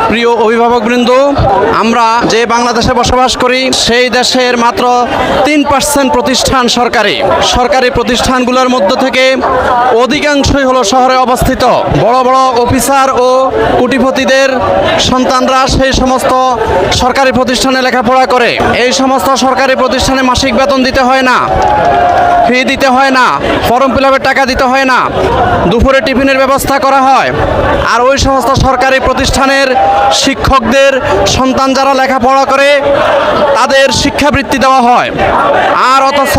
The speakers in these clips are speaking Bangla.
প্রিয় অভিভাবকবৃন্দ, আমরা যে বাংলাদেশে বসবাস করি সেই দেশের মাত্র 3% প্রতিষ্ঠান সরকারি প্রতিষ্ঠানগুলোর মধ্য থেকে অধিকাংশই হলো শহরে অবস্থিত। বড় বড় অফিসার ও কোটিপতিদের সন্তানরা সেই সমস্ত সরকারি প্রতিষ্ঠানে লেখাপড়া করে। এই সমস্ত সরকারি প্রতিষ্ঠানে মাসিক বেতন দিতে হয় না, ফি দিতে হয় না, ফর্ম ফিল আপের টাকা দিতে হয় না, দুপুরে টিফিনের ব্যবস্থা করা হয়। আর ওই সমস্ত সরকারি প্রতিষ্ঠানের শিক্ষকদের সন্তান যারা লেখাপড়া করে তাদের শিক্ষাবৃত্তি দেওয়া হয়। আর অথচ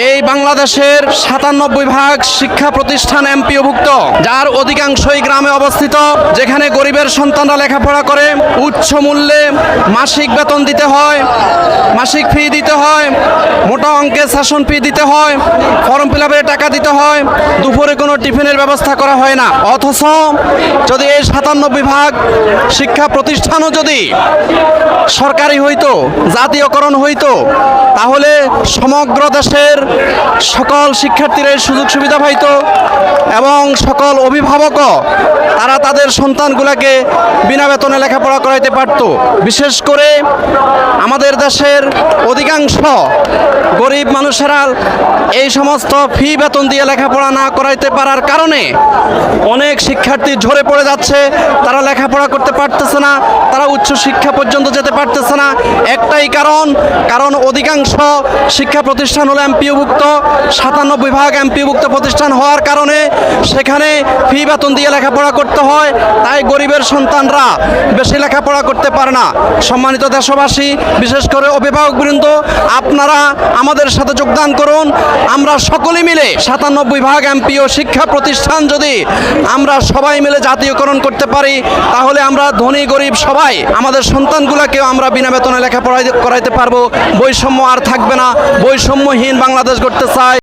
এই বাংলাদেশের 97% শিক্ষা প্রতিষ্ঠান এমপিওভুক্ত, যার অধিকাংশই গ্রামে অবস্থিত, যেখানে গরিবের সন্তানরা লেখাপড়া করে উচ্চ মূল্যে মাসিক বেতন দিতে হয়, মাসিক ফি দিতে হয়, মোটা অঙ্কের সেশন ফি দিতে হয়, ফর্ম ফিল আপের টাকা দিতে হয়, দুপুরে কোনো টিফিনের ব্যবস্থা করা হয় না। অথচ যদি এই 97% শিক্ষা প্রতিষ্ঠানও যদি সরকারি হইতো, জাতীয়করণ হইতো, তাহলে সমগ্র দেশের সকল শিক্ষার্থীরা সুযোগ সুবিধা পাইত এবং সকল অভিভাবকও তারা তাদের সন্তানগুলোকে বিনা বেতনে লেখাপড়া করাইতে পারত। বিশেষ করে আমাদের দেশের অধিকাংশ গরিব মানুষেরা এই সমস্ত ফি বেতন দিয়ে লেখাপড়া না করাইতে পারার কারণে অনেক শিক্ষার্থী ঝরে পড়ে যাচ্ছে। তারা লেখাপড়া করতে পারতেছে না, তারা উচ্চ শিক্ষা পর্যন্ত যেতে পারতেছে না। একটাই কারণ অধিকাংশ শিক্ষা প্রতিষ্ঠান হলো এমপিওভুক্ত। 97% এমপিওভুক্ত প্রতিষ্ঠান হওয়ার কারণে সেখানে ফি বেতন দিয়ে লেখাপড়া করতে হয়, তাই গরিবের সন্তানরা বেশি লেখাপড়া করতে পারে না। সম্মানিত দেশবাসী, বিশেষ করে অভিভাবকবৃন্দ, আপনারা আমাদের সাথে যোগদান করুন। আমরা সকলে মিলে 97% এমপিও শিক্ষা প্রতিষ্ঠান যদি আমরা সবাই মিলে জাতীয়করণ করতে পারি, তাহলে আমরা ধনী গরিব সবাই আমাদের সন্তানগুলোকেও আমরা বিনা বেতনে লেখাপড়া করাইতে পারবো। বৈষম্য আর থাকবে না। বৈষম্যহীন বাংলাদেশ গড়তে চাই।